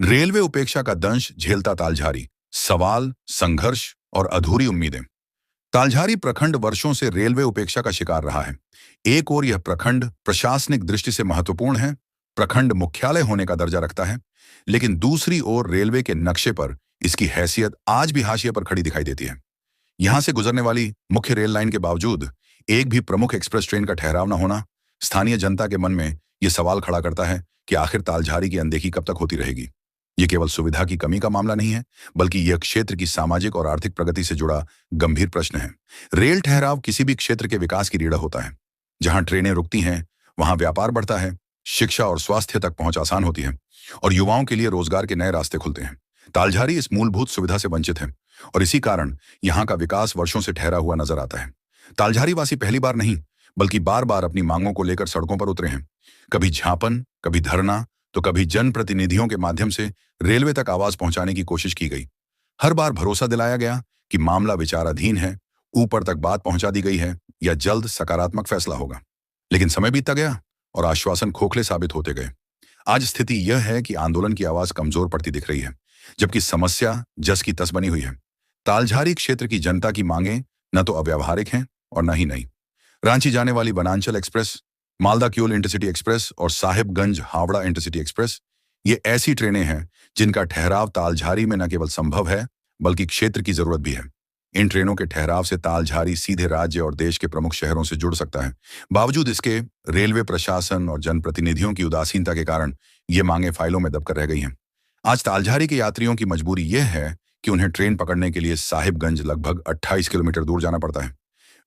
Railway उपेक्षा का दंश झेलता तालझारी। सवाल, संघर्ष और अधूरी उम्मीदें। तालझारी प्रखंड वर्षों से रेलवे उपेक्षा का शिकार रहा है। एक ओर यह प्रखंड प्रशासनिक दृष्टि से महत्वपूर्ण है, प्रखंड मुख्यालय होने का दर्जा रखता है, लेकिन दूसरी ओर रेलवे के नक्शे पर इसकी हैसियत आज भी हाशिए पर खड़ी दिखाई देती है। यहां से गुजरने वाली मुख्य रेल लाइन के बावजूद एक भी प्रमुख एक्सप्रेस ट्रेन का ठहराव न होना स्थानीय जनता के मन में यह सवाल खड़ा करता है कि आखिर तालझारी की अनदेखी कब तक होती रहेगी। ये केवल सुविधा की कमी का मामला नहीं है, बल्कि यह क्षेत्र की सामाजिक और आर्थिक प्रगति से जुड़ा गंभीर प्रश्न है। रेल ठहराव किसी भी क्षेत्र के विकास की रीढ़ होता है। जहां ट्रेनें रुकती हैं, वहां व्यापार बढ़ता है, शिक्षा और स्वास्थ्य तक पहुंच आसान होती है और युवाओं के लिए रोजगार के नए रास्ते खुलते हैं। तालझारी इस मूलभूत सुविधा से वंचित है और इसी कारण यहाँ का विकास वर्षों से ठहरा हुआ नजर आता है। तालझारी वासी पहली बार नहीं, बल्कि बार बार अपनी मांगों को लेकर सड़कों पर उतरे हैं। कभी झापन, कभी धरना, तो कभी जनप्रतिनिधियों के माध्यम से रेलवे तक आवाज पहुंचाने की कोशिश की गई। हर बार भरोसा दिलाया गया कि मामला विचाराधीन है, ऊपर तक बात पहुंचा दी गई है या जल्द सकारात्मक फैसला होगा। लेकिन समय बीतता गया और आश्वासन खोखले साबित होते गए। आज स्थिति यह है कि आंदोलन की आवाज कमजोर पड़ती दिख रही है, जबकि समस्या जस की तस बनी हुई है। तालझारी क्षेत्र की जनता की मांगें न तो अव्यावहारिक हैं और न ही नई। रांची जाने वाली Vananchal express, Malda Kiul intercity express और साहिबगंज हावड़ा इंटरसिटी एक्सप्रेस, ये ऐसी ट्रेनें हैं जिनका ठहराव तालझारी में न केवल संभव है, बल्कि क्षेत्र की जरूरत भी है। इन ट्रेनों के ठहराव से तालझारी सीधे राज्य और देश के प्रमुख शहरों से जुड़ सकता है। बावजूद इसके रेलवे प्रशासन और जनप्रतिनिधियों की उदासीनता के कारण ये मांगे फाइलों में दबकर रह गई हैं। आज तालझारी के यात्रियों की मजबूरी यह है कि उन्हें ट्रेन पकड़ने के लिए साहिबगंज लगभग 28 किलोमीटर दूर जाना पड़ता है।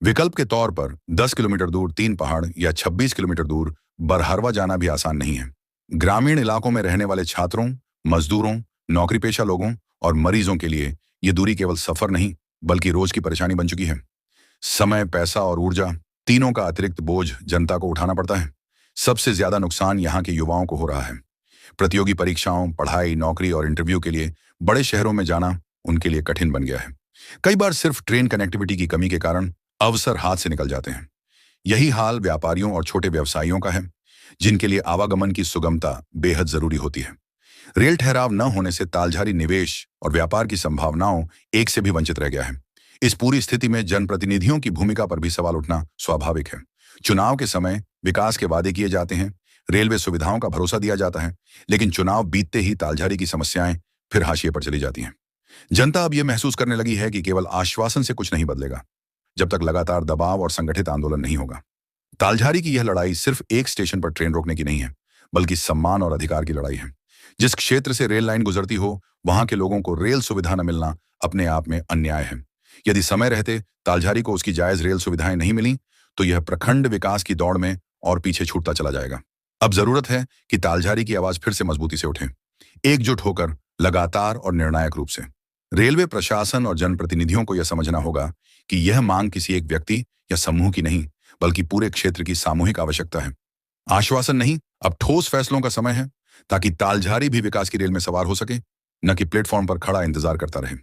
विकल्प के तौर पर 10 किलोमीटर दूर तीन पहाड़ या 26 किलोमीटर दूर बरहरवा जाना भी आसान नहीं है। ग्रामीण इलाकों में रहने वाले छात्रों, मजदूरों, नौकरी पेशा लोगों और मरीजों के लिए ये दूरी केवल सफर नहीं, बल्कि रोज की परेशानी बन चुकी है। समय, पैसा और ऊर्जा, तीनों का अतिरिक्त बोझ जनता को उठाना पड़ता है। सबसे ज्यादा नुकसान यहाँ के युवाओं को हो रहा है। प्रतियोगी परीक्षाओं, पढ़ाई, नौकरी और इंटरव्यू के लिए बड़े शहरों में जाना उनके लिए कठिन बन गया है। कई बार सिर्फ ट्रेन कनेक्टिविटी की कमी के कारण अवसर हाथ से निकल जाते हैं। यही हाल व्यापारियों और छोटे व्यवसायियों का है, जिनके लिए आवागमन की सुगमता बेहद जरूरी होती है। रेल ठहराव न होने से तालझारी निवेश और व्यापार की संभावनाओं एक से भी वंचित रह गया है। इस पूरी स्थिति में जनप्रतिनिधियों की भूमिका पर भी सवाल उठना स्वाभाविक है। चुनाव के समय विकास के वादे किए जाते हैं, रेलवे सुविधाओं का भरोसा दिया जाता है, लेकिन चुनाव बीतते ही तालझारी की समस्याएं फिर हाशिए पर चली जाती हैं। जनता अब यह महसूस करने लगी है कि केवल आश्वासन से कुछ नहीं बदलेगा, जब तक लगातार दबाव और संगठित आंदोलन नहीं होगा। तालझारी की यह लड़ाई सिर्फ एक स्टेशन पर ट्रेन रोकने की नहीं है, बल्कि सम्मान और अधिकार की लड़ाई है। जिस क्षेत्र से रेल लाइन गुजरती हो, वहां के लोगों को रेल सुविधा न मिलना अपने आप में अन्याय है। यदि समय रहते तालझारी को उसकी जायज रेल सुविधाएं नहीं मिली, तो यह प्रखंड विकास की दौड़ में और पीछे छूटता चला जाएगा। अब जरूरत है कि तालझारी की आवाज फिर से मजबूती से उठे, एकजुट होकर, लगातार और निर्णायक रूप से। रेलवे प्रशासन और जनप्रतिनिधियों को यह समझना होगा कि यह मांग किसी एक व्यक्ति या समूह की नहीं, बल्कि पूरे क्षेत्र की सामूहिक आवश्यकता है। आश्वासन नहीं, अब ठोस फैसलों का समय है, ताकि तालझारी भी विकास की रेल में सवार हो सके, न कि प्लेटफॉर्म पर खड़ा इंतजार करता रहे।